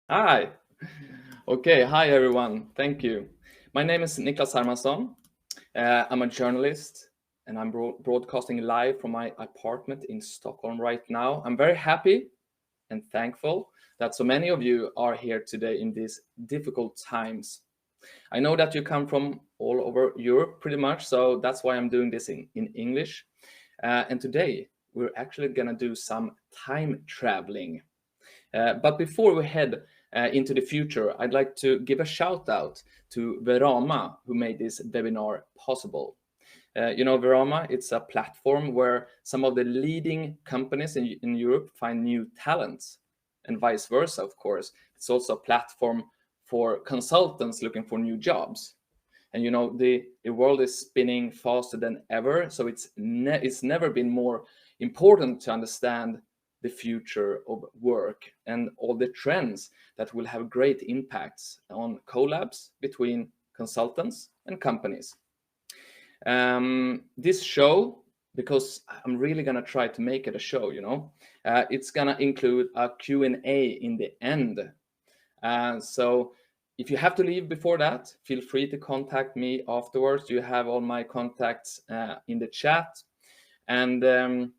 Hi. Okay, hi everyone. Thank you. My name is Nicklas Hermansson. I'm a journalist and I'm broadcasting live from my apartment in Stockholm right now. I'm very happy and thankful that so many of you are here today in these difficult times. I know that you come from all over Europe pretty much, so that's why I'm doing this in English. And today we're actually gonna do some time traveling. But before we head into the future, I'd like to give a shout out to Verama, who made this webinar possible. Verama, it's a platform where some of the leading companies in Europe find new talents, and vice versa, of course. It's also a platform for consultants looking for new jobs. And the world is spinning faster than ever, so it's never been more important to understand the future of work and all the trends that will have great impacts on collabs between consultants and companies. This show, because I'm really gonna try to make it a show, it's gonna include a Q&A in the end. So if you have to leave before that, feel free to contact me afterwards. You have all my contacts in the chat. And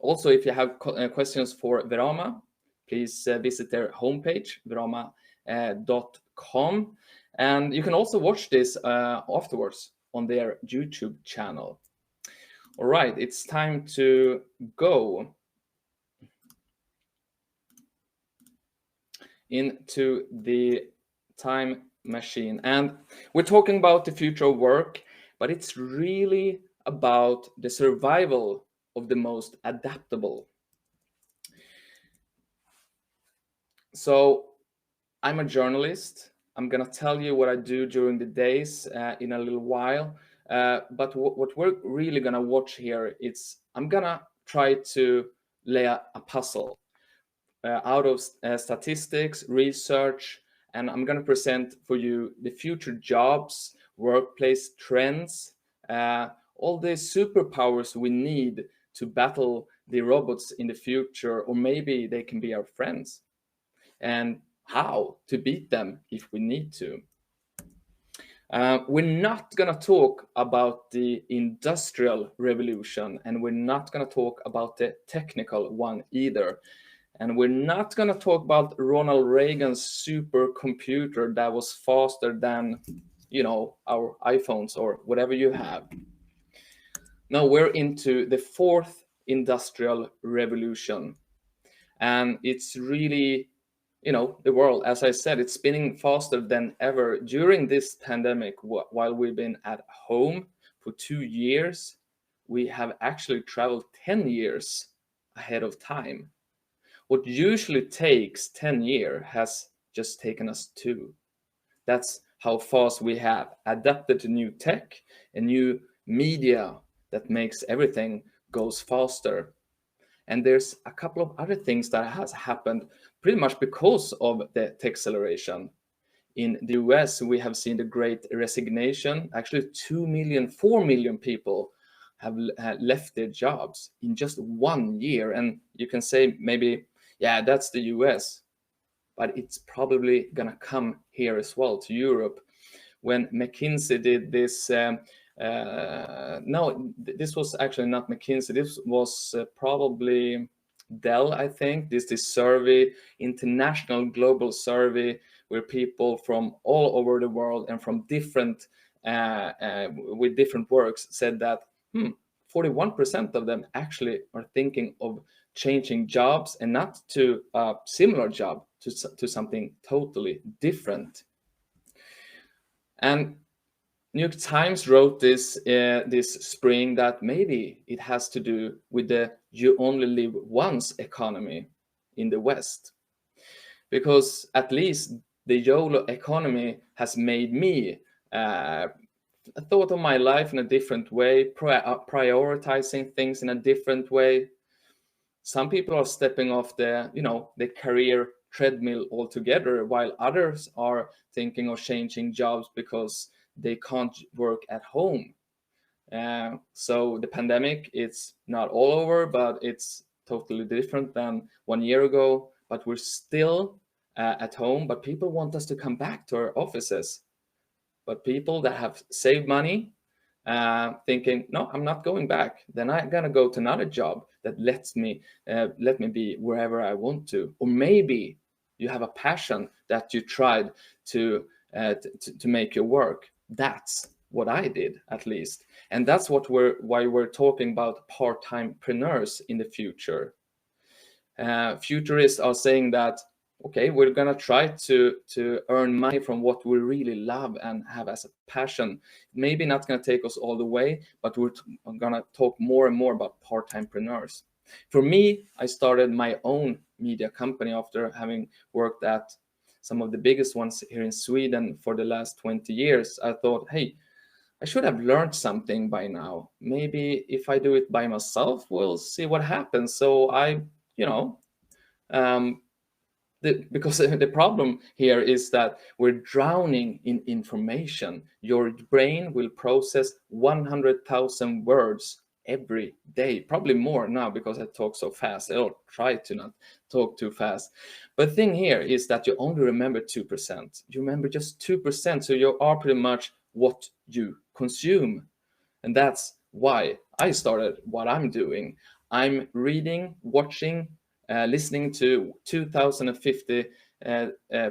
also, if you have questions for Verama, please visit their homepage, verama.com. And you can also watch this afterwards on their YouTube channel. All right, it's time to go into the time machine. And we're talking about the future of work, but it's really about the survival of the most adaptable. So I'm a journalist. I'm gonna tell you what I do during the days in a little while. But what we're really gonna watch here, I'm gonna try to lay a puzzle out of statistics, research, and I'm gonna present for you the future jobs, workplace trends, all the superpowers we need to battle the robots in the future, or maybe they can be our friends, and how to beat them if we need to. We're not going to talk about the industrial revolution, and we're not going to talk about the technical one either. And we're not going to talk about Ronald Reagan's supercomputer that was faster than, our iPhones or whatever you have. No, we're into the fourth industrial revolution. And it's really, the world, as I said, it's spinning faster than ever. During this pandemic, while we've been at home for 2 years, we have actually traveled 10 years ahead of time. What usually takes 10 years has just taken us 2. That's how fast we have adapted to new tech and new media that makes everything goes faster. And there's a couple of other things that has happened pretty much because of the tech acceleration. In the US, we have seen the Great Resignation. Actually, 4 million people have left their jobs in just 1 year. And you can say maybe, yeah, that's the US, but it's probably gonna come here as well to Europe. When McKinsey did this, no, this was actually not McKinsey. This was probably Dell, I think. This survey, international global survey, where people from all over the world and from different with different works said that 41% of them actually are thinking of changing jobs, and not to a similar job, to something totally different. And New York Times wrote this spring that maybe it has to do with the "you only live once" economy in the West, because at least the YOLO economy has made me thought of my life in a different way, prioritizing things in a different way. Some people are stepping off the career treadmill altogether, while others are thinking of changing jobs because they can't work at home. So the pandemic, it's not all over, but it's totally different than 1 year ago. But we're still at home, but people want us to come back to our offices. But people that have saved money, thinking, no, I'm not going back. Then I'm gonna go to another job that lets me let me be wherever I want to. Or maybe you have a passion that you tried to make your work. That's what I did, at least, and that's why we're talking about part-time preneurs in the future. Futurists are saying that, okay, we're gonna try to earn money from what we really love and have as a passion. Maybe not gonna take us all the way, but we're gonna talk more and more about part-time preneurs. For me, I started my own media company after having worked at some of the biggest ones here in Sweden for the last 20 years. I thought, hey, I should have learned something by now. Maybe if I do it by myself, we'll see what happens. So I, um, because the problem here is that we're drowning in information. Your brain will process 100,000 words every day, probably more now because I talk so fast. I'll try to not talk too fast. But the thing here is that you only remember 2%. You remember just 2%, so you are pretty much what you consume. And that's why I started what I'm doing. I'm reading, watching, listening to 2050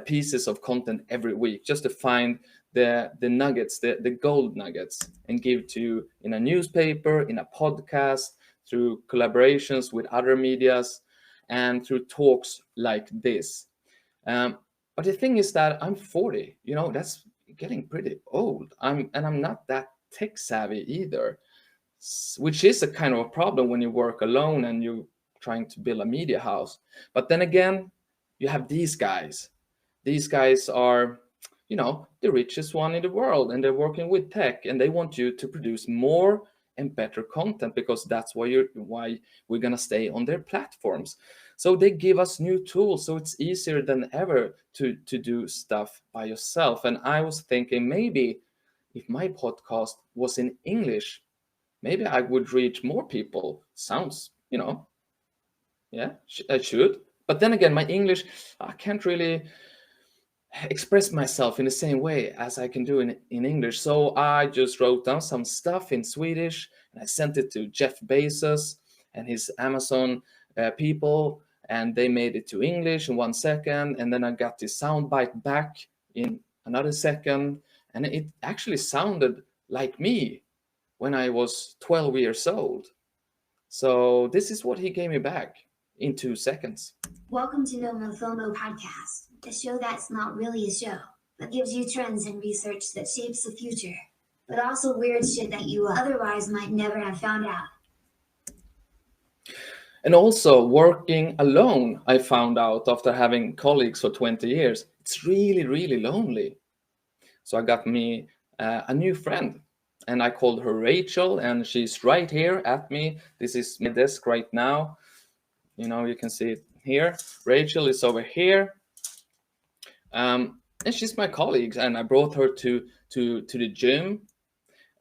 pieces of content every week just to find the nuggets, the gold nuggets, and give to you in a newspaper, in a podcast, through collaborations with other medias, and through talks like this. But the thing is that I'm 40, that's getting pretty old. I'm not that tech savvy either, which is a kind of a problem when you work alone and you're trying to build a media house. But then again, you have these guys. These guys are, the richest one in the world, and they're working with tech, and they want you to produce more and better content because that's why we're gonna stay on their platforms. So they give us new tools, so it's easier than ever to do stuff by yourself. And I was thinking, maybe if my podcast was in English, maybe I would reach more people. Sounds, yeah, I should. But then again, my English, I can't really express myself in the same way as I can do in English. So I just wrote down some stuff in Swedish and I sent it to Jeff Bezos and his Amazon people, and they made it to English in 1 second. And then I got the soundbite back in another second. And it actually sounded like me when I was 12 years old. So this is what he gave me back in 2 seconds. Welcome to NomoFomo podcast, a show that's not really a show, but gives you trends and research that shapes the future, but also weird shit that you otherwise might never have found out. And also working alone, I found out after having colleagues for 20 years, it's really, really lonely. So I got me a new friend, and I called her Rachel, and she's right here at me. This is my desk right now. You can see it here. Rachel is over here. And she's my colleague, and I brought her to the gym.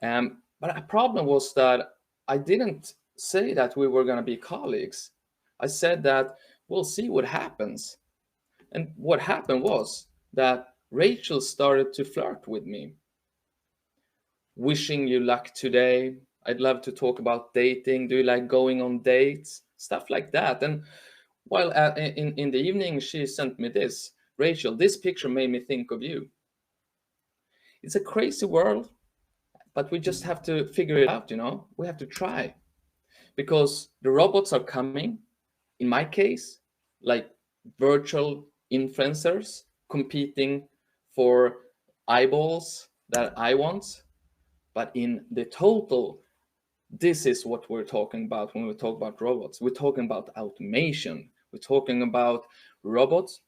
But a problem was that I didn't say that we were going to be colleagues. I said that we'll see what happens. And what happened was that Rachel started to flirt with me. Wishing you luck today. I'd love to talk about dating. Do you like going on dates? Stuff like that. And while in the evening, she sent me this. Rachel, this picture made me think of you. It's a crazy world, but we just have to figure it out, We have to try. Because the robots are coming, in my case, like virtual influencers competing for eyeballs that I want. But in the total, this is what we're talking about when we talk about robots. We're talking about automation. We're talking about robots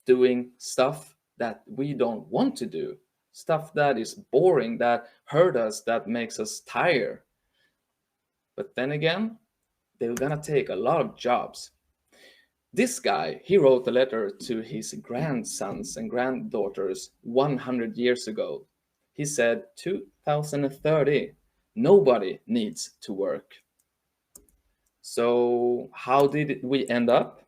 doing stuff that we don't want to do, stuff that is boring, that hurt us, that makes us tired. But then again, they're gonna take a lot of jobs. This guy, he wrote a letter to his grandsons and granddaughters 100 years ago. He said, 2030, nobody needs to work. So how did we end up?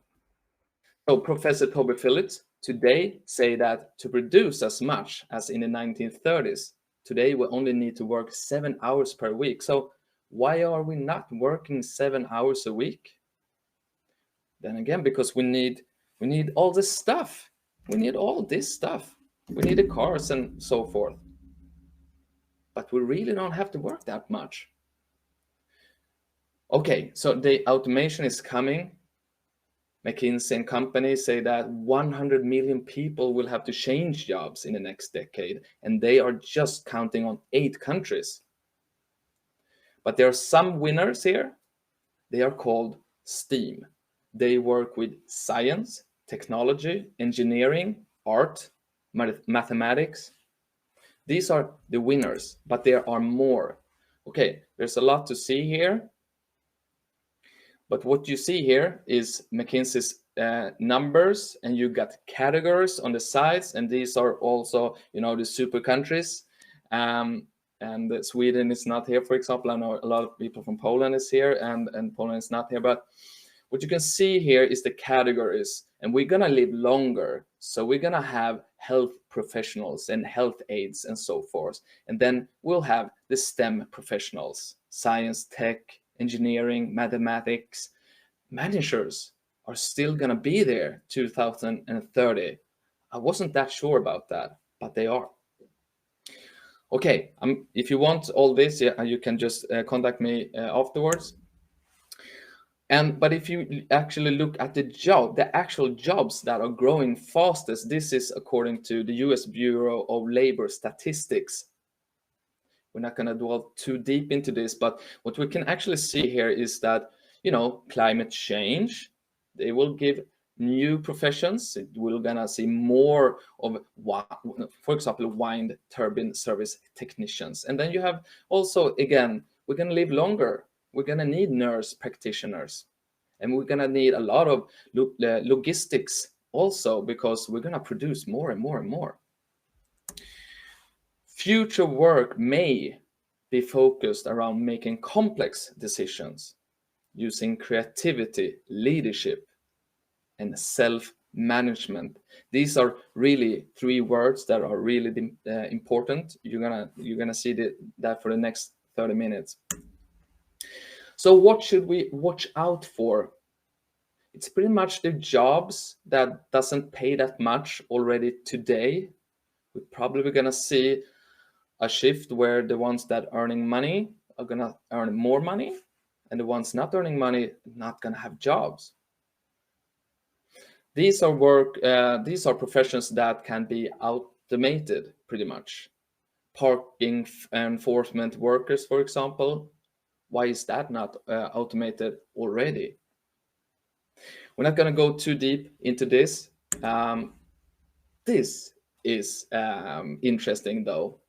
So Professor Toby Phillips today say that to produce as much as in the 1930s, today we only need to work 7 hours per week. So why are we not working 7 hours a week? Then again, because we need all this stuff. We need all this stuff. We need the cars and so forth. But we really don't have to work that much. Okay, so the automation is coming. McKinsey and company say that 100 million people will have to change jobs in the next decade, and they are just counting on 8 countries. But there are some winners here. They are called STEAM. They work with science, technology, engineering, art, mathematics. These are the winners, but there are more. Okay, there's a lot to see here. But what you see here is McKinsey's numbers, and you got categories on the sides, and these are also, the super countries. And Sweden is not here, for example. I know a lot of people from Poland is here, and Poland is not here. But what you can see here is the categories, and we're gonna live longer. So we're gonna have health professionals and health aides and so forth. And then we'll have the STEM professionals, science, tech, engineering, mathematics. Managers are still gonna be there 2030. I wasn't that sure about that, but they are. Okay, if you want all this, you can just contact me afterwards. But if you actually look at the actual jobs that are growing fastest, this is according to the US Bureau of Labor Statistics. We're not going to dwell too deep into this, but what we can actually see here is that, climate change, they will give new professions. We're going to see more of, for example, wind turbine service technicians. And then you have also, again, we're going to live longer. We're going to need nurse practitioners, and we're going to need a lot of logistics also, because we're going to produce more and more and more. Future work may be focused around making complex decisions, using creativity, leadership, and self-management. These are really 3 words that are really important. You're gonna see that for the next 30 minutes. So what should we watch out for? It's pretty much the jobs that doesn't pay that much already today. We're probably gonna see a shift where the ones that are earning money are gonna earn more money, and the ones not earning money not gonna have jobs. These are professions that can be automated pretty much. Parking enforcement workers, for example. Why is that not automated already? We're not going to go too deep into this. This is interesting though.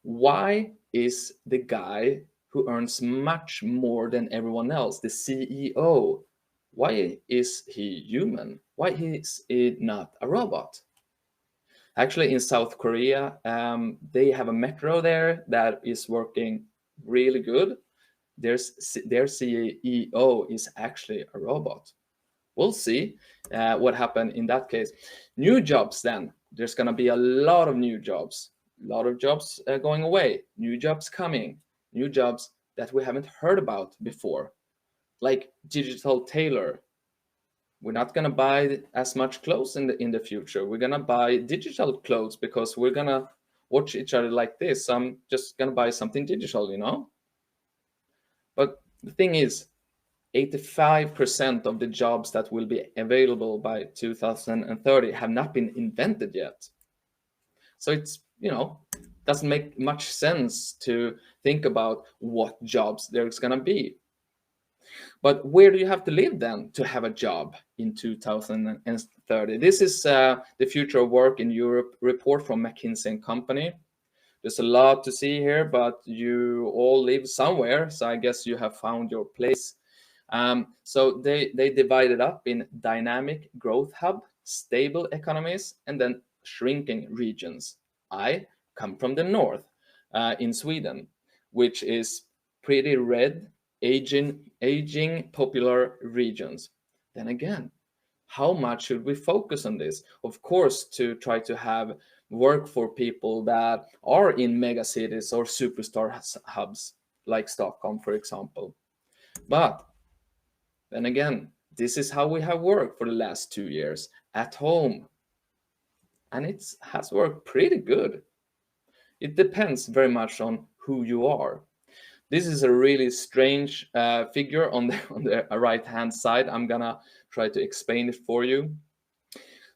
Why is the guy who earns much more than everyone else, the CEO, why is he human? Why is he not a robot? Actually, in South Korea, they have a metro there that is working really good. Their CEO is actually a robot. We'll see what happened in that case. New jobs then. There's going to be a lot of new jobs. A lot of jobs going away. New jobs coming. New jobs that we haven't heard about before. Like digital tailor. We're not going to buy as much clothes in the future. We're going to buy digital clothes because we're going to watch each other like this. I'm just going to buy something digital, But the thing is, 85% of the jobs that will be available by 2030 have not been invented yet. So it's, doesn't make much sense to think about what jobs there's going to be. But where do you have to live then to have a job in 2030? This is the Future of Work in Europe report from McKinsey and Company. There's a lot to see here, but you all live somewhere, so I guess you have found your place. So they divided up in dynamic growth hub, stable economies, and then shrinking regions. I come from the north in Sweden, which is pretty red, aging popular regions. Then again, How much should we focus on this? Of course, to try to have work for people that are in mega cities or superstar hubs like Stockholm, for example. But then again, this is how we have worked for the last 2 years at home. And it has worked pretty good. It depends very much on who you are. This is a really strange figure on the right hand side. I'm gonna try to explain it for you.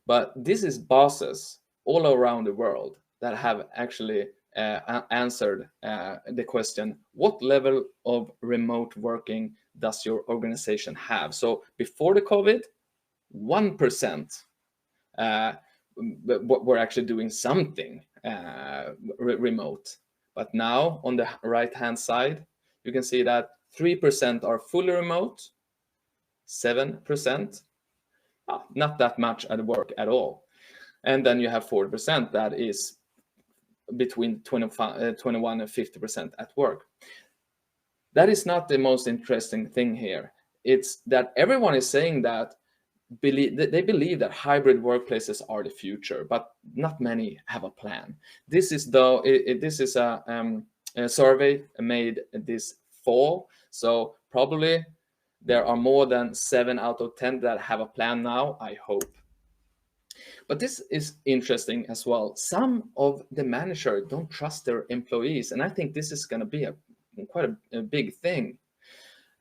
But this is bosses all around the world that have actually answered the question, what level of remote working does your organization have? So before the COVID, 1% were actually doing something remote. But now on the right hand side, you can see that 3% are fully remote, 7%, not that much at work at all. And then you have 40% that is between 21 and 50% at work. That is not the most interesting thing here. It's that everyone is saying that they believe that hybrid workplaces are the future, but not many have a plan. This is a survey made this fall, so probably there are more than 7 out of 10 that have a plan now, I hope. But this is interesting as well. Some of the managers don't trust their employees, and I think this is going to be quite a big thing.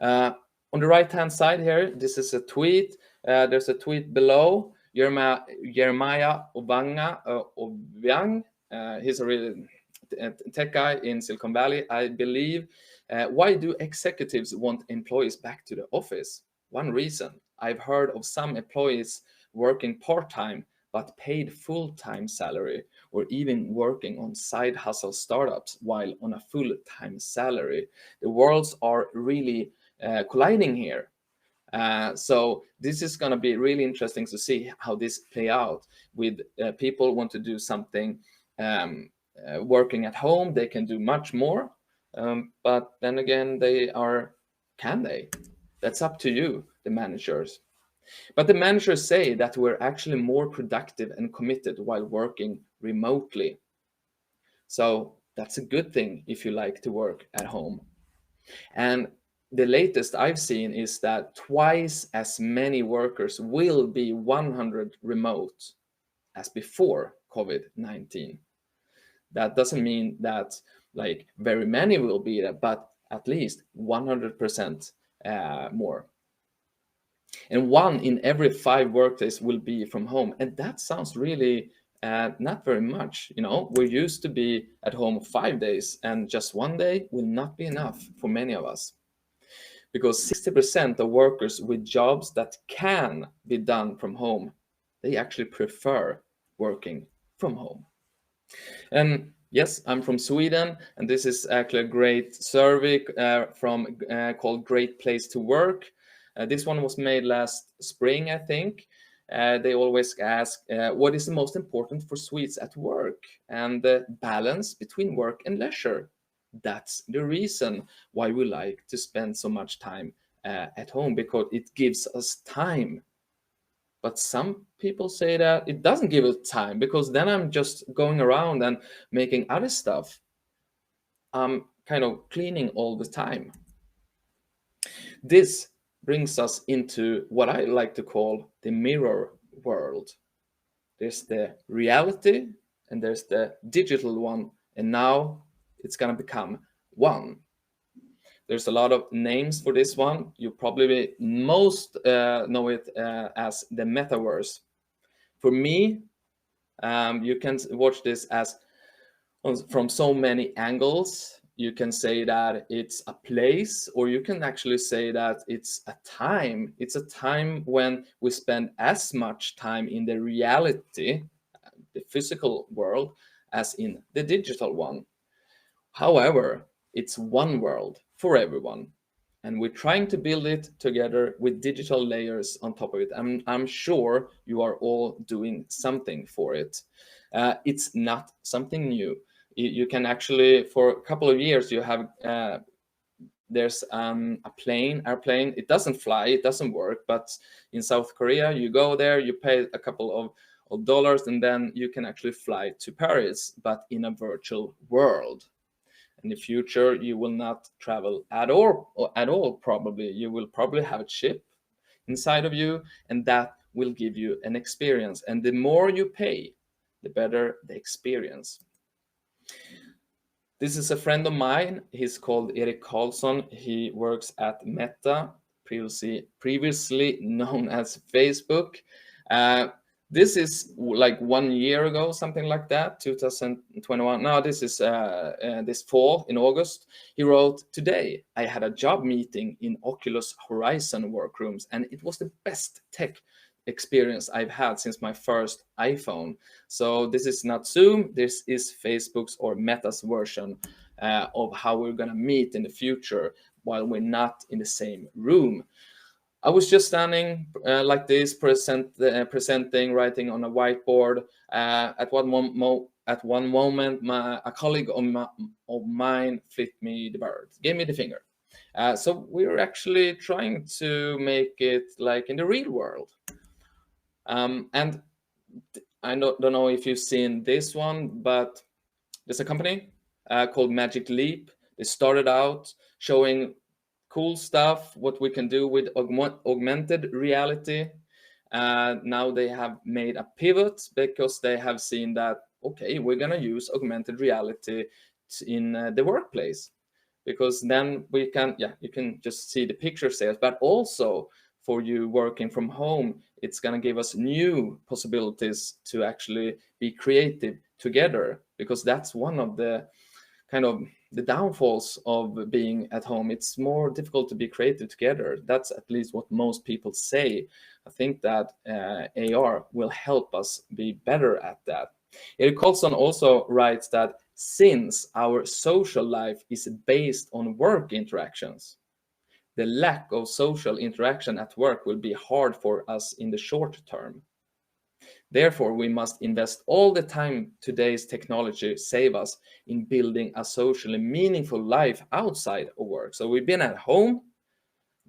On the right-hand side here, this is a tweet. There's a tweet below. Jeremiah Obiang, he's a really tech guy in Silicon Valley, I believe. Why do executives want employees back to the office? One reason. I've heard of some employees working part-time but paid full-time salary, or even working on side hustle startups while on a full-time salary. The worlds are really colliding here. So this is going to be really interesting to see how this play out with people want to do something working at home. They can do much more, but then again, can they? That's up to you, the managers. But the managers say that we're actually more productive and committed while working remotely. So that's a good thing if you like to work at home. And the latest I've seen is that twice as many workers will be 100% remote as before COVID-19. That doesn't mean that like very many will be there, but at least 100% more. And 1 in every 5 workdays will be from home. And that sounds really not very much. You know, we're used to be at home 5 days, and just 1 day will not be enough for many of us. Because 60% of workers with jobs that can be done from home, they actually prefer working from home. And yes, I'm from Sweden, and this is actually a great survey called Great Place to Work. This one was made last spring, I think. They always ask, what is the most important for Swedes at work? And the balance between work and leisure. That's the reason why we like to spend so much time at home, because it gives us time. But some people say that it doesn't give us time, because then I'm just going around and making other stuff. I'm kind of cleaning all the time. This brings us into what I like to call the mirror world. There's the reality and there's the digital one, and now it's going to become one. There's a lot of names for this one. You probably most know it as the metaverse. For me, you can watch this as from so many angles. You can say that it's a place, or you can actually say that it's a time. It's a time when we spend as much time in the reality, the physical world, as in the digital one. However, it's one world for everyone, and we're trying to build it together with digital layers on top of it. I'm sure you are all doing something for it. It's not something new. You can actually, for a couple of years, you have there's airplane. It doesn't fly, it doesn't work, but in South Korea, you go there, you pay a couple of dollars, and then you can actually fly to Paris, but in a virtual world. In the future, you will not travel at all, probably. You will probably have a chip inside of you, and that will give you an experience. And the more you pay, the better the experience. This is a friend of mine. He's called Erik Karlsson. He works at Meta, previously known as Facebook. This is like 1 year ago, something like that, 2021. No, this is this fall in August. He wrote, "Today I had a job meeting in Oculus Horizon workrooms, and it was the best tech experience I've had since my first iPhone." So this is not Zoom. This is Facebook's or Meta's version of how we're going to meet in the future while we're not in the same room. I was just standing like this, presenting, writing on a whiteboard. At one moment, a colleague of mine flipped me the bird, gave me the finger. So we're actually trying to make it like in the real world. And I don't know if you've seen this one, but there's a company called Magic Leap. They started out showing cool stuff, what we can do with augmented reality. Now they have made a pivot because they have seen that, okay, we're going to use augmented reality in the workplace, because then we can, you can just see the picture sales, but also for you working from home, it's going to give us new possibilities to actually be creative together, because that's one of the kind of the downfalls of being at home. It's more difficult to be creative together. That's at least what most people say. I think that AR will help us be better at that. Erik Karlsson also writes that since our social life is based on work interactions, the lack of social interaction at work will be hard for us in the short term. Therefore, we must invest all the time today's technology save us in building a socially meaningful life outside of work. So we've been at home,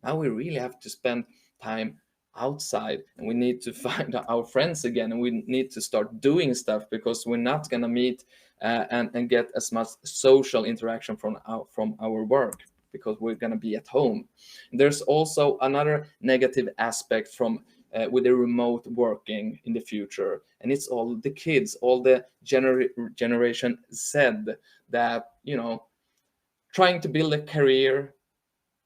now we really have to spend time outside, and we need to find our friends again, and we need to start doing stuff, because we're not going to meet and get as much social interaction from our work, because we're going to be at home. There's also another negative aspect from with the remote working in the future, and it's all the kids, all the generation Z that, you know, trying to build a career.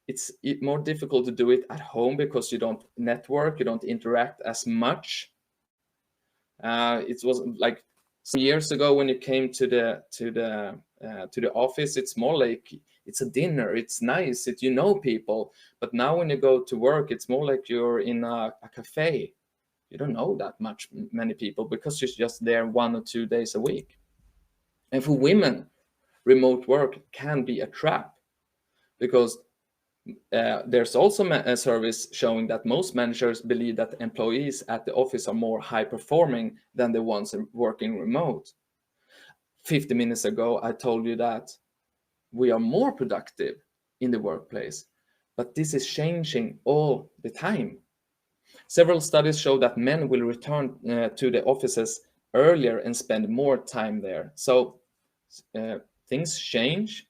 It's more difficult to do it at home because you don't network, you don't interact as much. It was like some years ago when you came to the office, it's more like it's a dinner, it's nice, you know people. But now when you go to work, it's more like you're in a cafe. You don't know that many people, because you're just there 1 or 2 days a week. And for women, remote work can be a trap, because there's also a service showing that most managers believe that employees at the office are more high performing than the ones working remote. 50 minutes ago, I told you that we are more productive in the workplace, but this is changing all the time. Several studies show that men will return to the offices earlier and spend more time there. So things change.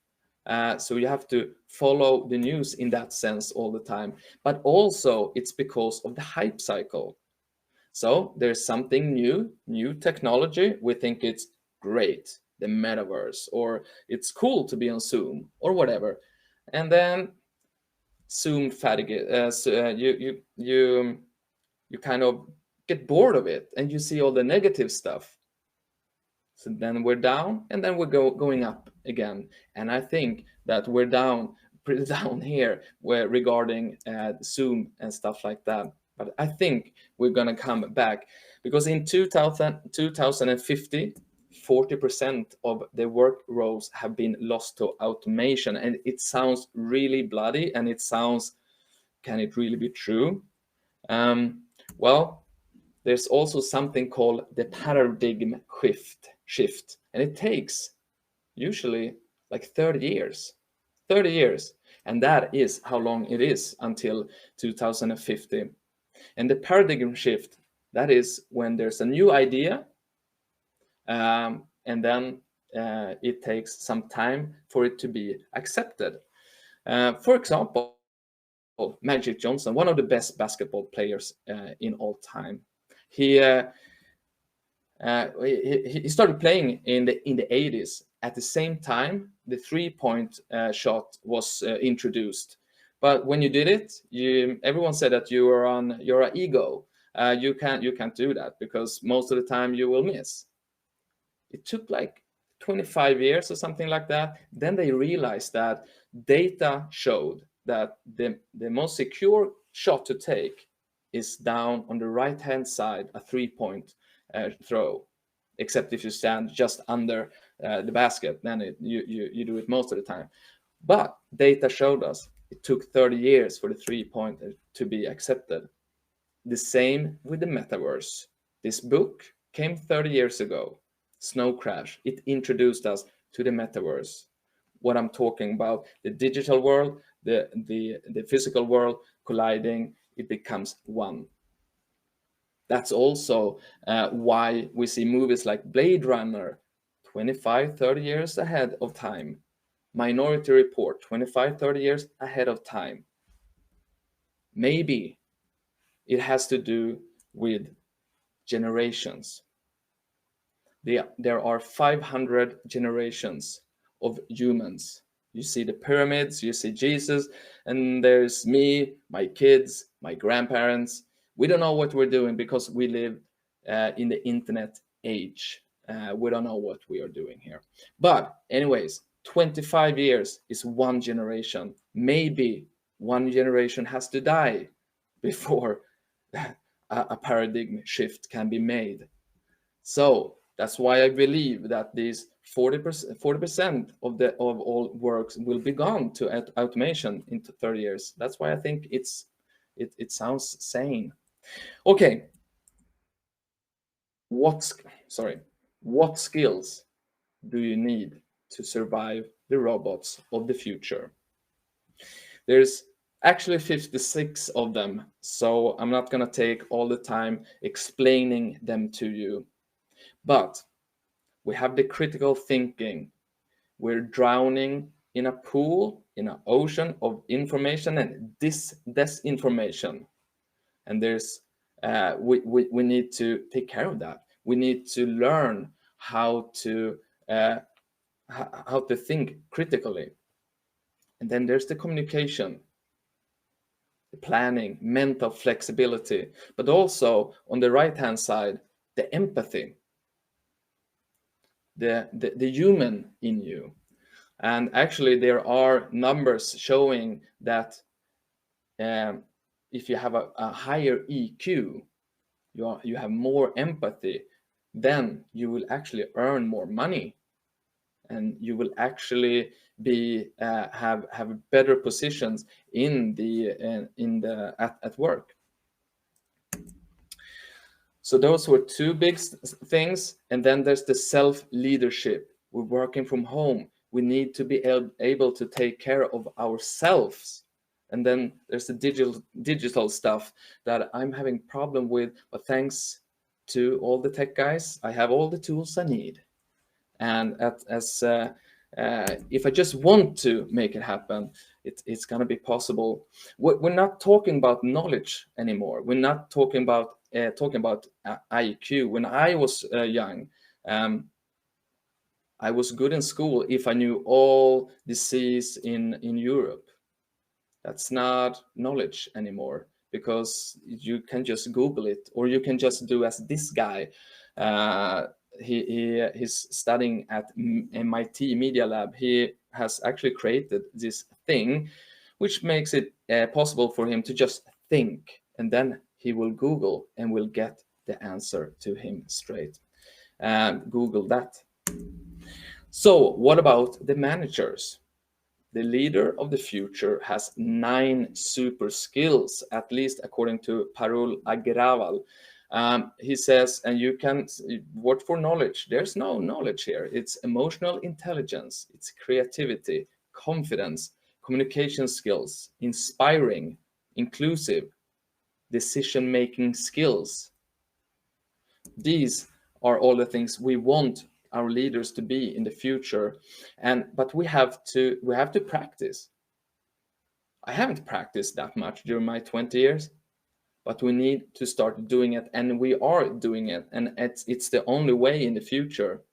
So you have to follow the news in that sense all the time. But also it's because of the hype cycle. So there's something new technology. We think it's great, the metaverse, or it's cool to be on Zoom or whatever. And then Zoom fatigue, you kind of get bored of it, and you see all the negative stuff. So then we're down, and then we're going up again. And I think that we're pretty down here regarding Zoom and stuff like that. But I think we're going to come back, because in 2050, 40% of the work roles have been lost to automation. And it sounds really bloody, and it sounds, can it really be true? Well, there's also something called the paradigm shift, and it takes usually like 30 years. And that is how long it is until 2050. And the paradigm shift, that is when there's a new idea, and then it takes some time for it to be accepted. For example, Magic Johnson, one of the best basketball players in all time. He started playing in the 80s. At the same time, the 3-point shot was introduced. But when you did it, everyone said that you're an ego. You can't do that because most of the time you will miss. It took like 25 years or something like that. Then they realized that data showed that the most secure shot to take is down on the right-hand side, a 3-point throw, except if you stand just under the basket, then you do it most of the time. But data showed us it took 30 years for the 3-point to be accepted. The same with the metaverse. This book came 30 years ago. Snow Crash, it introduced us to the metaverse. What I'm talking about, the digital world, the physical world colliding, it becomes one. That's also why we see movies like Blade Runner 25, 30 years ahead of time. Minority Report 25, 30 years ahead of time. Maybe it has to do with generations. There are 500 generations of humans. You see the pyramids, you see Jesus, and there's me, my kids, my grandparents. We don't know what we're doing because we live in the internet age. We don't know what we are doing here. But anyways, 25 years is one generation. Maybe one generation has to die before a paradigm shift can be made. So that's why I believe that these 40% of all works will be gone to automation in 30 years. That's why I think it sounds sane. Okay. What skills do you need to survive the robots of the future? There's actually 56 of them, so I'm not going to take all the time explaining them to you. But we have the critical thinking. We're drowning in a pool, in an ocean of information and disinformation. And there's we need to take care of that. We need to learn how to think critically. And then there's the communication, the planning, mental flexibility, but also on the right-hand side, the empathy. The human in you. And actually there are numbers showing that if you have a higher EQ, you have more empathy, then you will actually earn more money, and you will actually be have better positions at work. So those were two big things. And then there's the self-leadership. We're working from home. We need to be able to take care of ourselves. And then there's the digital stuff that I'm having problem with. But thanks to all the tech guys, I have all the tools I need. And if I just want to make it happen, it's going to be possible. We're not talking about knowledge anymore. We're not talking about IQ. When I was young, I was good in school if I knew all disease in Europe. That's not knowledge anymore, because you can just Google it, or you can just do as this guy. He's studying at MIT Media Lab. He has actually created this thing which makes it possible for him to just think, and then he will Google and will get the answer to him straight. Google that. So what about the managers? The leader of the future has 9 super skills, at least according to Parul Agrawal. He says, and you can, what for knowledge? There's no knowledge here. It's emotional intelligence, it's creativity, confidence, communication skills, inspiring, inclusive, decision-making skills. These are all the things we want our leaders to be in the future, but we have to practice. I haven't practiced that much during my 20 years, but we need to start doing it, and we are doing it, and it's the only way in the future.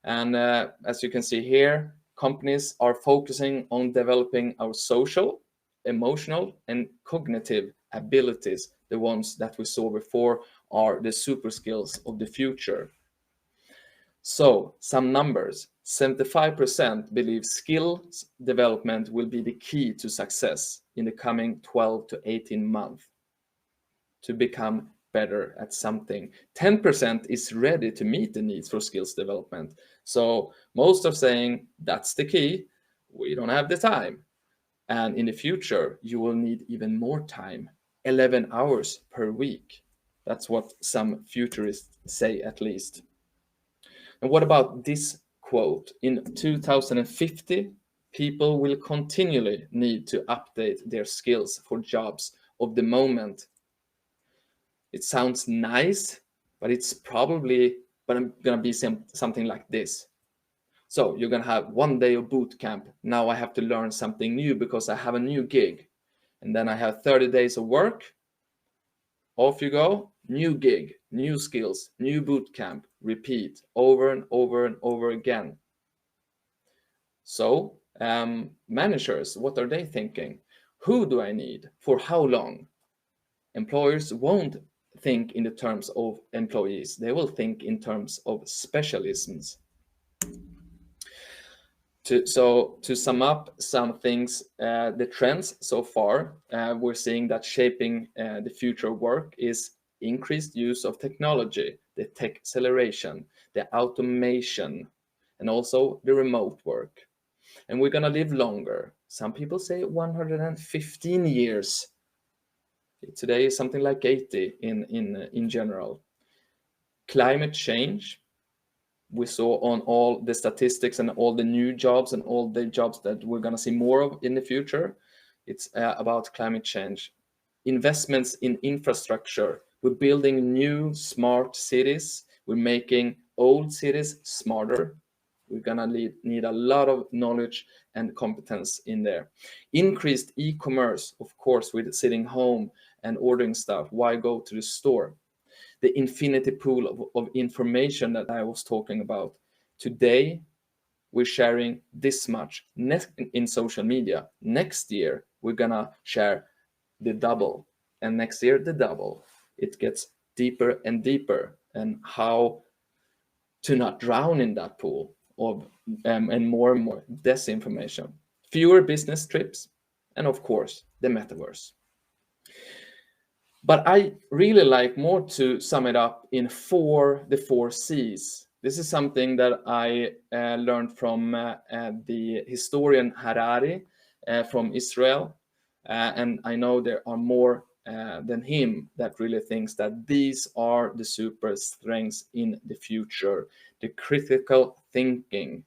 And as you can see here, companies are focusing on developing our social, emotional, and cognitive abilities. The ones that we saw before are the super skills of the future. So some numbers: 75% believe skills development will be the key to success in the coming 12 to 18 months to become better at something. 10% is ready to meet the needs for skills development. So most are saying that's the key. We don't have the time. And in the future, you will need even more time, 11 hours per week. That's what some futurists say, at least. And what about this quote? In 2050, people will continually need to update their skills for jobs of the moment. It sounds nice, but it's probably going to be something like this. So you're going to have 1 day of boot camp. Now I have to learn something new because I have a new gig. And then I have 30 days of work. Off you go. New gig, new skills, new boot camp. Repeat over and over and over again. So managers, what are they thinking? Who do I need? For how long? Employers won't think in the terms of employees. They will think in terms of specialisms. To sum up some things, the trends so far, we're seeing that shaping the future of work is increased use of technology, the tech acceleration, the automation, and also the remote work. And we're going to live longer. Some people say 115 years. Today is something like 80 in general. Climate change, we saw on all the statistics and all the new jobs and all the jobs that we're going to see more of in the future. It's about climate change. Investments in infrastructure. We're building new smart cities. We're making old cities smarter. We're going to need a lot of knowledge and competence in there. Increased e-commerce, of course, with sitting home and ordering stuff. Why go to the store? The infinity pool of information that I was talking about. Today, we're sharing this much in social media. Next year, we're going to share the double. And next year, the double. It gets deeper and deeper. And how to not drown in that pool of and more disinformation. Fewer business trips. And of course, the metaverse. But I really like more to sum it up in the 4 C's. This is something that I learned from the historian Harari from Israel. And I know there are more than him that really thinks that these are the super strengths in the future. The critical thinking,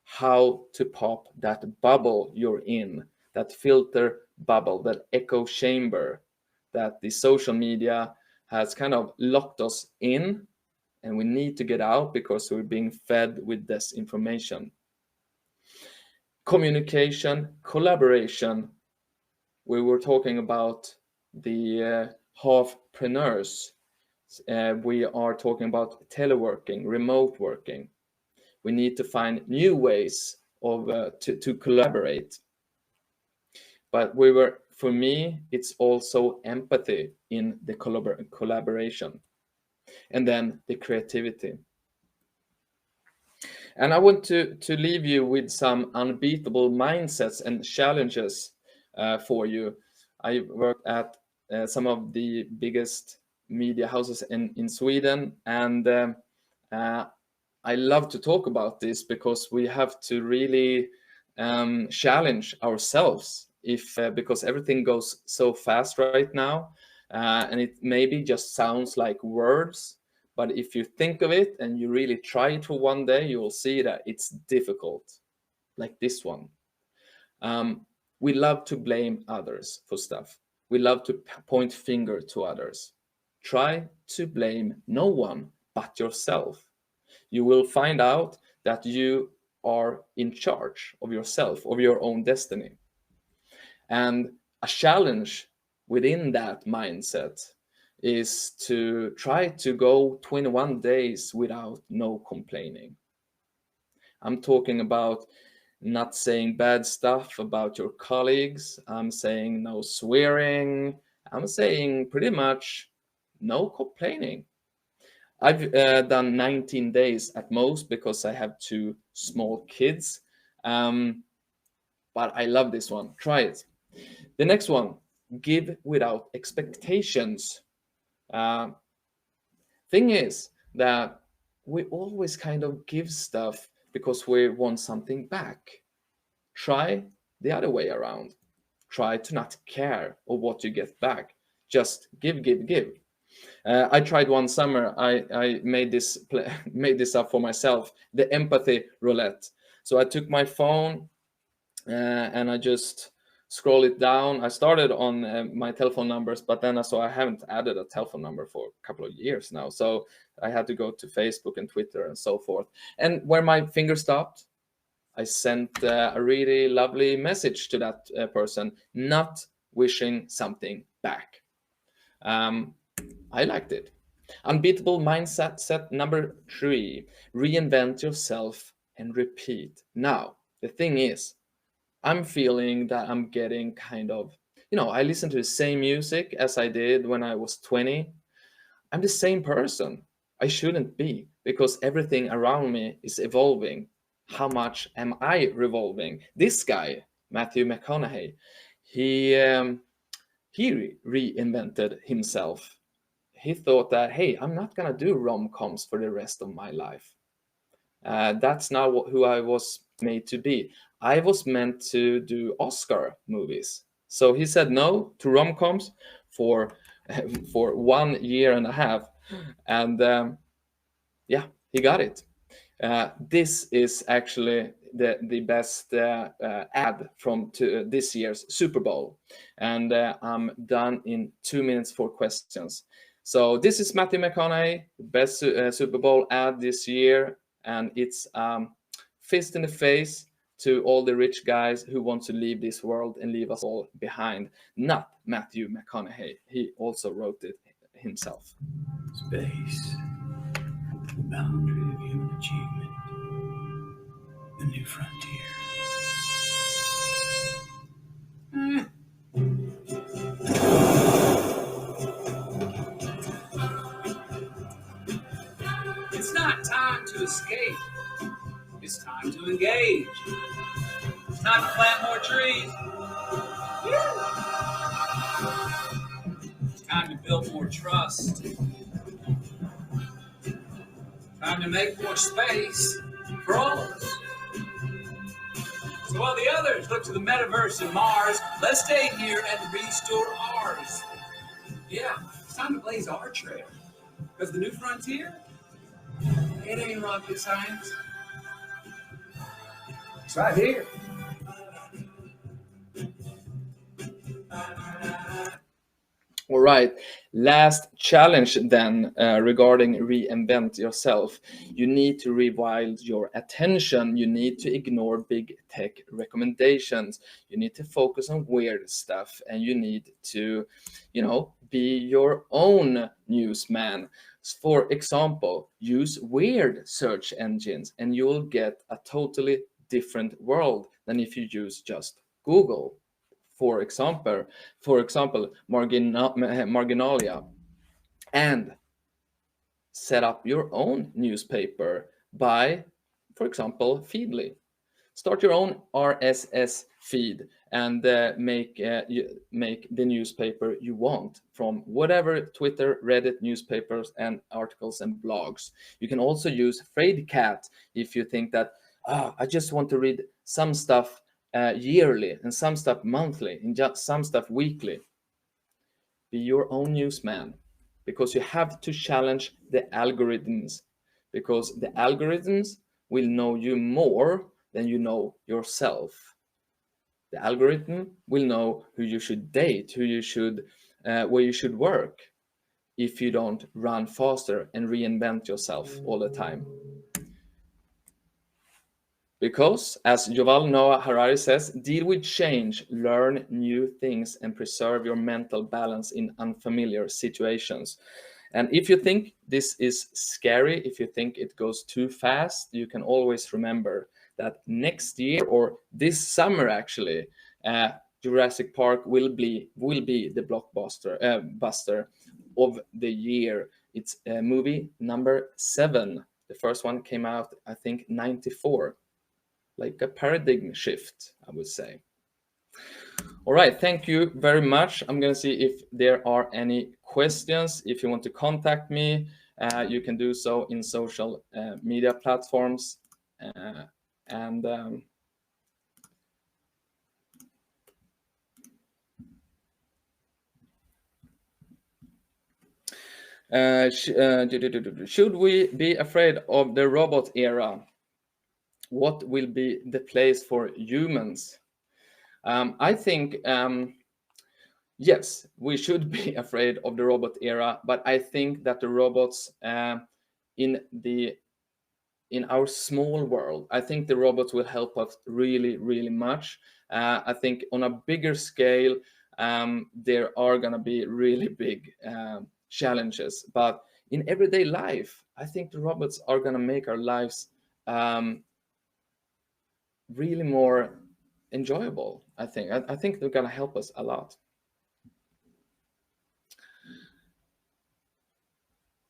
how to pop that bubble you're in, that filter bubble, that echo chamber that the social media has kind of locked us in, and we need to get out because we're being fed with disinformation. Communication, collaboration. We were talking about the PRENEURS. We are talking about teleworking, remote working. We need to find new ways of to collaborate. But for me, it's also empathy in the collaboration. And then the creativity. And I want to leave you with some unbeatable mindsets and challenges for you. I worked at some of the biggest media houses in Sweden, and I love to talk about this because we have to really challenge ourselves because everything goes so fast right now, and it maybe just sounds like words, but if you think of it and you really try it for one day, you will see that it's difficult, like this one. We love to blame others for stuff. We love to point finger to others. Try to blame no one but yourself. You will find out that you are in charge of yourself, of your own destiny. And a challenge within that mindset is to try to go 21 days without no complaining. I'm talking about not saying bad stuff about your colleagues. I'm saying no swearing. I'm saying pretty much no complaining. I've done 19 days at most because I have 2 small kids. But I love this one. Try it. The next one, give without expectations. Thing is that we always kind of give stuff because we want something back. Try the other way around. Try to not care of what you get back. Just give, give, give. I tried one summer. I made this up for myself. The empathy roulette. So I took my phone and I just scroll it down. I started on my telephone numbers, but then I saw I haven't added a telephone number for a couple of years now. So I had to go to Facebook and Twitter and so forth. And where my finger stopped, I sent a really lovely message to that person, not wishing something back. I liked it. Unbeatable mindset set number 3, reinvent yourself and repeat. Now, the thing is, I'm feeling that I'm getting kind of, I listen to the same music as I did when I was 20. I'm the same person. I shouldn't be, because everything around me is evolving. How much am I revolving? This guy, Matthew McConaughey, he reinvented himself. He thought that, hey, I'm not gonna do rom-coms for the rest of my life. That's not who I was made to be. I was meant to do Oscar movies. So he said no to rom-coms for 1 year and a half, and yeah, he got it. This is actually the best ad from this year's Super Bowl, and I'm done in 2 minutes for questions. So this is Matthew McConaughey, best Super Bowl ad this year, and it's fist in the face to all the rich guys who want to leave this world and leave us all behind. Not Matthew McConaughey. He also wrote it himself. Space, the boundary of human achievement, the new frontier. It's not time to escape. It's time to engage. It's time to plant more trees. It's time to build more trust. Time to make more space for all of us. So while the others look to the metaverse and Mars, let's stay here and restore ours. Yeah, it's time to blaze our trail. Because the new frontier, it ain't rocket science. It's right here. All right, last challenge then regarding reinvent yourself. You need to rewild your attention. You need to ignore big tech recommendations. You need to focus on weird stuff, and you need to, be your own newsman. For example, use weird search engines and you'll get a totally different world than if you use just Google. For example, Marginalia, and set up your own newspaper by, for example, Feedly. Start your own RSS feed and make the newspaper you want from whatever Twitter, Reddit, newspapers, and articles and blogs. You can also use Fraidcat if you think that, I just want to read some stuff yearly and some stuff monthly and just some stuff weekly. Be your own newsman, because you have to challenge the algorithms, because the algorithms will know you more than you know yourself. The algorithm will know who you should date, who you should, where you should work, if you don't run faster and reinvent yourself all the time. Because, as Yuval Noah Harari says, deal with change, learn new things, and preserve your mental balance in unfamiliar situations. And if you think this is scary, if you think it goes too fast, you can always remember that next year, or this summer actually, Jurassic Park will be the blockbuster buster of the year. It's movie number 7. The first one came out, I think, 94. Like a paradigm shift, I would say. All right, thank you very much. I'm going to see if there are any questions. If you want to contact me, you can do so in social media platforms. Should we be afraid of the robot era? What will be the place for humans? I think, yes, we should be afraid of the robot era, but I think that the robots in our small world, I think the robots will help us really, really much. I think on a bigger scale, there are going to be really big challenges. But in everyday life, I think the robots are going to make our lives really more enjoyable. I think they're going to help us a lot.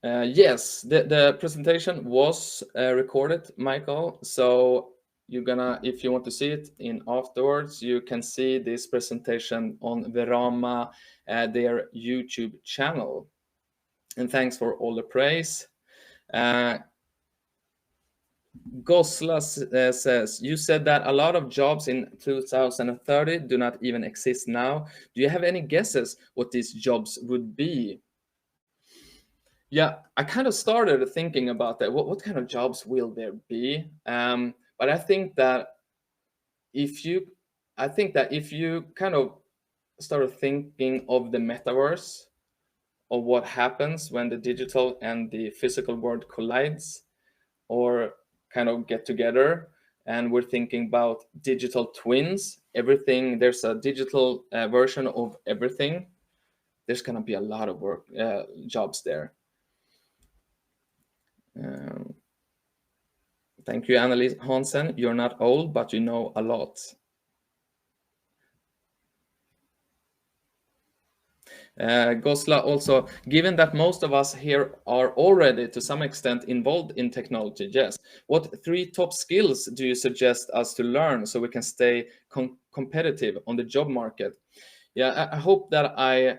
Yes, the presentation was recorded, Michael. So you're gonna, if you want to see it in afterwards, you can see this presentation on Verama, their YouTube channel. And thanks for all the praise. Gosla says, you said that a lot of jobs in 2030 do not even exist now. Do you have any guesses what these jobs would be? Yeah, I kind of started thinking about that. What kind of jobs will there be? But I think that if you kind of start thinking of the metaverse, of what happens when the digital and the physical world collides, or kind of get together, and we're thinking about digital twins, everything, there's a digital version of everything. There's gonna be a lot of work jobs there. Thank you, Annalise Hansen. You're not old, but you know a lot. Gosla also, given that most of us here are already to some extent involved in technology, yes, what 3 top skills do you suggest us to learn so we can stay competitive on the job market? Yeah, I hope that I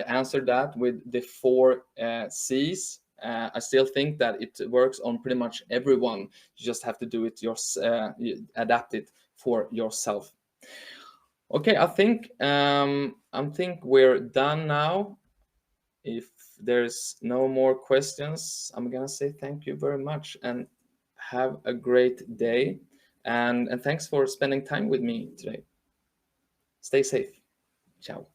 answered that with the 4 C's. I still think that it works on pretty much everyone. You just have to do it adapt it for yourself. Okay, I think we're done now. If there's no more questions, I'm gonna say thank you very much and have a great day. And thanks for spending time with me today. Stay safe. Ciao.